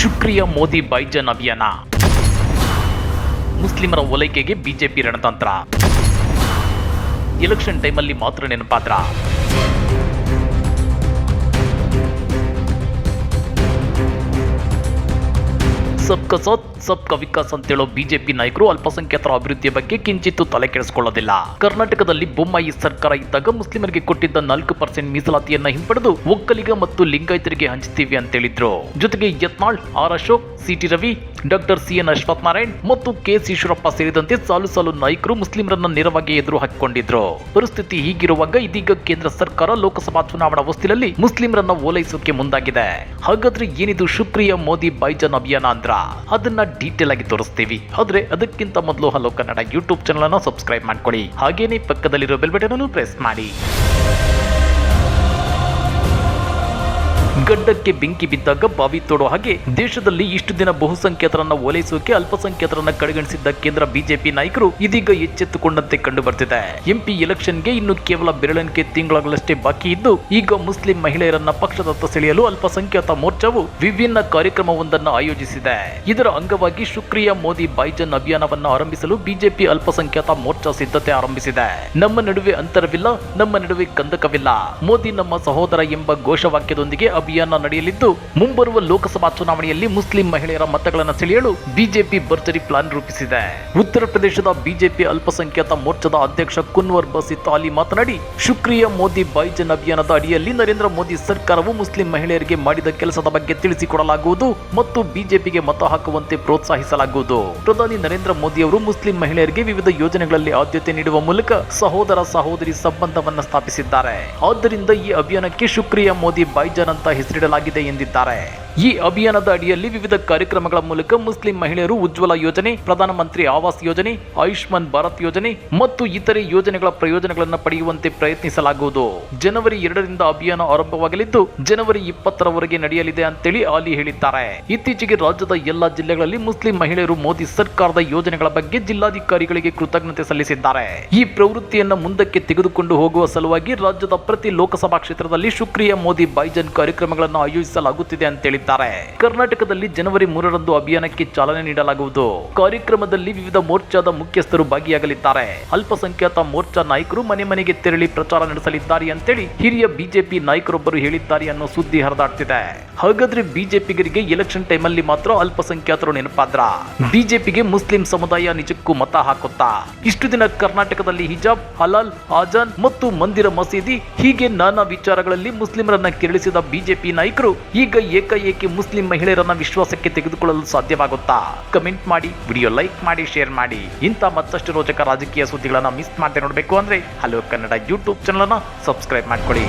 ಶುಕ್ರಿಯ ಮೋದಿ ಬೈಜನ್ ಅಭಿಯಾನ, ಮುಸ್ಲಿಮರ ಓಲೈಕೆಗೆ BJP ರಣತಂತ್ರ, election ಟೈಮಲ್ಲಿ ಮಾತ್ರ ನೆನಪಾದ್ರ. ಸಬ್ಕಾ ಸಾಥ್ ಸಬ್ಕಾ ವಿಕಾಸ್ ಅಂತೇಳೋ ಬಿಜೆಪಿ ನಾಯಕರು ಅಲ್ಪಸಂಖ್ಯಾತರ ಅಭಿವೃದ್ಧಿಯ ಬಗ್ಗೆ ಕಿಂಚಿತ್ತೂ ತಲೆ ಕೆಡಿಸಿಕೊಳ್ಳೋದಿಲ್ಲ. ಕರ್ನಾಟಕದಲ್ಲಿ ಬೊಮ್ಮಾಯಿ ಸರ್ಕಾರ ಇದ್ದಾಗ ಮುಸ್ಲಿಮರಿಗೆ ಕೊಟ್ಟಿದ್ದ 4% ಮೀಸಲಾತಿಯನ್ನ ಹಿಂಪಡೆದು ಒಕ್ಕಲಿಗ ಮತ್ತು ಲಿಂಗಾಯತರಿಗೆ ಹಂಚುತ್ತೀವಿ ಅಂತ ಹೇಳಿದ್ರು. ಜೊತೆಗೆ Yatnal, R Ashok, CT Ravi, doctor CN Ashwath Narayan ಮತ್ತು ಕೆಎಸ್ ಈಶ್ವರಪ್ಪ ಸೇರಿದಂತೆ ಸಾಲು ನಾಯಕರು ಮುಸ್ಲಿಮರನ್ನ ನೇರವಾಗಿ ಎದುರು ಹಾಕಿಕೊಂಡಿದ್ರು. ಪರಿಸ್ಥಿತಿ ಹೀಗಿರುವಾಗ ಇದೀಗ ಕೇಂದ್ರ ಸರ್ಕಾರ ಲೋಕಸಭಾ ಚುನಾವಣಾ ಹೊಸ್ತಿಲಲ್ಲಿ ಮುಸ್ಲಿಮರನ್ನ ಓಲೈಸೋಕೆ ಮುಂದಾಗಿದೆ. ಹಾಗಾದ್ರೆ ಏನಿದು ಶುಕ್ರಿಯ ಮೋದಿ ಬೈಜನ್ ಅಭಿಯಾನ ಅಂದ್ರ ಅದನ್ನ ಡೀಟೇಲ್ ಆಗಿ ತೋರಿಸ್ತೀವಿ. ಆದ್ರೆ ಅದಕ್ಕಿಂತ ಮೊದಲು ಹಲೋ ಕನ್ನಡ ಯೂಟ್ಯೂಬ್ ಚಾನಲ್ ಅನ್ನು ಸಬ್ಸ್ಕ್ರೈಬ್ ಮಾಡ್ಕೊಳ್ಳಿ. ಹಾಗೇನೇ ಪಕ್ಕದಲ್ಲಿರೋ ಬೆಲ್ ಬಟನ್ ಅನ್ನು ಪ್ರೆಸ್ ಮಾಡಿ. ಗಡ್ಡಕ್ಕೆ ಬೆಂಕಿ ಬಿದ್ದಾಗ ಬಾವಿ ತೋಡೋ ಹಾಗೆ ದೇಶದಲ್ಲಿ ಇಷ್ಟು ದಿನ ಬಹುಸಂಖ್ಯಾತರನ್ನ ಓಲೈಸೋಕೆ ಅಲ್ಪಸಂಖ್ಯಾತರನ್ನ ಕಡೆಗಣಿಸಿದ್ದ ಕೇಂದ್ರ ಬಿಜೆಪಿ ನಾಯಕರು ಇದೀಗ ಎಚ್ಚೆತ್ತುಕೊಂಡಂತೆ ಕಂಡು ಬರ್ತಿದೆ. ಎಂಪಿ ಎಲೆಕ್ಷನ್ಗೆ ಇನ್ನು ಕೇವಲ ಬೆರಳೆಣಿಕೆ ತಿಂಗಳಷ್ಟೇ ಬಾಕಿ ಇದ್ದು ಈಗ ಮುಸ್ಲಿಂ ಮಹಿಳೆಯರನ್ನ ಪಕ್ಷದತ್ತ ಸೆಳೆಯಲು ಅಲ್ಪಸಂಖ್ಯಾತ ಮೋರ್ಚಾವು ವಿಭಿನ್ನ ಕಾರ್ಯಕ್ರಮವೊಂದನ್ನು ಆಯೋಜಿಸಿದೆ. ಇದರ ಅಂಗವಾಗಿ ಶುಕ್ರಿಯ ಮೋದಿ ಬೈಜನ್ ಅಭಿಯಾನವನ್ನು ಆರಂಭಿಸಲು ಬಿಜೆಪಿ ಅಲ್ಪಸಂಖ್ಯಾತ ಮೋರ್ಚಾ ಸಿದ್ಧತೆ ಆರಂಭಿಸಿದೆ. ನಮ್ಮ ನಡುವೆ ಅಂತರವಿಲ್ಲ, ನಮ್ಮ ನಡುವೆ ಕಂದಕವಿಲ್ಲ, ಮೋದಿ ನಮ್ಮ ಸಹೋದರ ಎಂಬ ಘೋಷವಾಕ್ಯದೊಂದಿಗೆ ಅಭಿಯಾನ ನಡೆಯಲಿದ್ದು ಮುಂಬರುವ ಲೋಕಸಭಾ ಚುನಾವಣೆಯಲ್ಲಿ ಮುಸ್ಲಿಂ ಮಹಿಳೆಯರ ಮತಗಳನ್ನು ಸೆಳೆಯಲು ಬಿಜೆಪಿ ಭರ್ಜರಿ ಪ್ಲಾನ್ ರೂಪಿಸಿದೆ. ಉತ್ತರ ಪ್ರದೇಶದ ಬಿಜೆಪಿ ಅಲ್ಪಸಂಖ್ಯಾತ ಮೋರ್ಚಾದ ಅಧ್ಯಕ್ಷ ಕುನ್ವರ್ ಬಸಿತ್ ಅಲಿ ಮಾತನಾಡಿ, ಶುಕ್ರಿಯ ಮೋದಿ ಬೈಜನ್ ಅಭಿಯಾನದ ಅಡಿಯಲ್ಲಿ ನರೇಂದ್ರ ಮೋದಿ ಸರ್ಕಾರವು ಮುಸ್ಲಿಂ ಮಹಿಳೆಯರಿಗೆ ಮಾಡಿದ ಕೆಲಸದ ಬಗ್ಗೆ ತಿಳಿಸಿಕೊಡಲಾಗುವುದು ಮತ್ತು ಬಿಜೆಪಿಗೆ ಮತ ಹಾಕುವಂತೆ ಪ್ರೋತ್ಸಾಹಿಸಲಾಗುವುದು. ಪ್ರಧಾನಿ ನರೇಂದ್ರ ಮೋದಿ ಅವರು ಮುಸ್ಲಿಂ ಮಹಿಳೆಯರಿಗೆ ವಿವಿಧ ಯೋಜನೆಗಳಲ್ಲಿ ಆದ್ಯತೆ ನೀಡುವ ಮೂಲಕ ಸಹೋದರ ಸಹೋದರಿ ಸಂಬಂಧವನ್ನು ಸ್ಥಾಪಿಸಿದ್ದಾರೆ. ಆದ್ದರಿಂದ ಈ ಅಭಿಯಾನಕ್ಕೆ ಶುಕ್ರಿಯ ಮೋದಿ ಬೈಜನ್ ಅಂತ ಹೆಸರಿಡಲಾಗಿದೆ ಎಂದಿದ್ದಾರೆ. ಈ ಅಭಿಯಾನದ ಅಡಿಯಲ್ಲಿ ವಿವಿಧ ಕಾರ್ಯಕ್ರಮಗಳ ಮೂಲಕ ಮುಸ್ಲಿಂ ಮಹಿಳೆಯರು ಉಜ್ವಲ ಯೋಜನೆ, ಪ್ರಧಾನಮಂತ್ರಿ ಆವಾಸ್ ಯೋಜನೆ, ಆಯುಷ್ಮಾನ್ ಭಾರತ್ ಯೋಜನೆ ಮತ್ತು ಇತರೆ ಯೋಜನೆಗಳ ಪ್ರಯೋಜನಗಳನ್ನು ಪಡೆಯುವಂತೆ ಪ್ರಯತ್ನಿಸಲಾಗುವುದು. ಜನವರಿ 2ರಿಂದ ಅಭಿಯಾನ ಆರಂಭವಾಗಲಿದ್ದು ಜನವರಿ 20ರವರೆಗೆ ನಡೆಯಲಿದೆ ಅಂತೇಳಿ ಆಲಿ ಹೇಳಿದ್ದಾರೆ. ಇತ್ತೀಚೆಗೆ ರಾಜ್ಯದ ಎಲ್ಲಾ ಜಿಲ್ಲೆಗಳಲ್ಲಿ ಮುಸ್ಲಿಂ ಮಹಿಳೆಯರು ಮೋದಿ ಸರ್ಕಾರದ ಯೋಜನೆಗಳ ಬಗ್ಗೆ ಜಿಲ್ಲಾಧಿಕಾರಿಗಳಿಗೆ ಕೃತಜ್ಞತೆ ಸಲ್ಲಿಸಿದ್ದಾರೆ. ಈ ಪ್ರವೃತ್ತಿಯನ್ನು ಮುಂದಕ್ಕೆ ತೆಗೆದುಕೊಂಡು ಹೋಗುವ ಸಲುವಾಗಿ ರಾಜ್ಯದ ಪ್ರತಿ ಲೋಕಸಭಾ ಕ್ಷೇತ್ರದಲ್ಲಿ ಶುಕ್ರಿಯ ಮೋದಿ ಬೈಜನ್ ಕಾರ್ಯಕ್ರಮಗಳನ್ನು ಆಯೋಜಿಸಲಾಗುತ್ತಿದೆ ಅಂತ ಹೇಳಿದ್ದಾರೆ. ಕರ್ನಾಟಕದಲ್ಲಿ ಜನವರಿ 3ರಂದು ಅಭಿಯಾನಕ್ಕೆ ಚಾಲನೆ ನೀಡಲಾಗುವುದು. ಕಾರ್ಯಕ್ರಮದಲ್ಲಿ ವಿವಿಧ ಮೋರ್ಚಾದ ಮುಖ್ಯಸ್ಥರು ಭಾಗಿಯಾಗಲಿದ್ದಾರೆ. ಅಲ್ಪಸಂಖ್ಯಾತ ಮೋರ್ಚಾ ನಾಯಕರು ಮನೆ ಮನೆಗೆ ತೆರಳಿ ಪ್ರಚಾರ ನಡೆಸಲಿದ್ದಾರೆ ಅಂತೇಳಿ ಹಿರಿಯ ಬಿಜೆಪಿ ನಾಯಕರೊಬ್ಬರು ಹೇಳಿದ್ದಾರೆ ಅನ್ನೋ ಸುದ್ದಿ ಹರಿದಾಡ್ತಿದೆ. ಹಾಗಾದ್ರೆ ಬಿಜೆಪಿಗರಿಗೆ ಎಲೆಕ್ಷನ್ ಟೈಮಲ್ಲಿ ಮಾತ್ರ ಅಲ್ಪಸಂಖ್ಯಾತರು ನೆನಪಾದ್ರ? ಬಿಜೆಪಿಗೆ ಮುಸ್ಲಿಂ ಸಮುದಾಯ ನಿಜಕ್ಕೂ ಮತ ಹಾಕುತ್ತಾ? ಇಷ್ಟು ದಿನ ಕರ್ನಾಟಕದಲ್ಲಿ ಹಿಜಾಬ್, ಹಲಾಲ್, ಆಜಾನ್ ಮತ್ತು ಮಂದಿರ ಮಸೀದಿ ಹೀಗೆ ನಾನಾ ವಿಚಾರಗಳಲ್ಲಿ ಮುಸ್ಲಿಮರನ್ನ ಕೆರಳಿಸಿದ ಬಿಜೆಪಿ ನಾಯಕರು ಈಗ ಏಕಾಏಕಿ ಮುಸ್ಲಿಂ ಮಹಿಳೆಯರನ್ನ ವಿಶ್ವಾಸಕ್ಕೆ ತೆಗೆದುಕೊಳ್ಳಲು ಸಾಧ್ಯವಾಗುತ್ತಾ? ಕಮೆಂಟ್ ಮಾಡಿ, ವಿಡಿಯೋ ಲೈಕ್ ಮಾಡಿ, ಶೇರ್ ಮಾಡಿ. ಇಂಥ ಮತ್ತಷ್ಟು ರೋಚಕ ರಾಜಕೀಯ ಸುದ್ದಿಗಳನ್ನ ಮಿಸ್ ಮಾಡದೆ ನೋಡಬೇಕು ಅಂದ್ರೆ ಹಲೋ ಕನ್ನಡ ಯೂಟ್ಯೂಬ್ ಚಾನಲ್ ಅನ್ನ ಸಬ್ಸ್ಕ್ರೈಬ್ ಮಾಡ್ಕೊಳ್ಳಿ.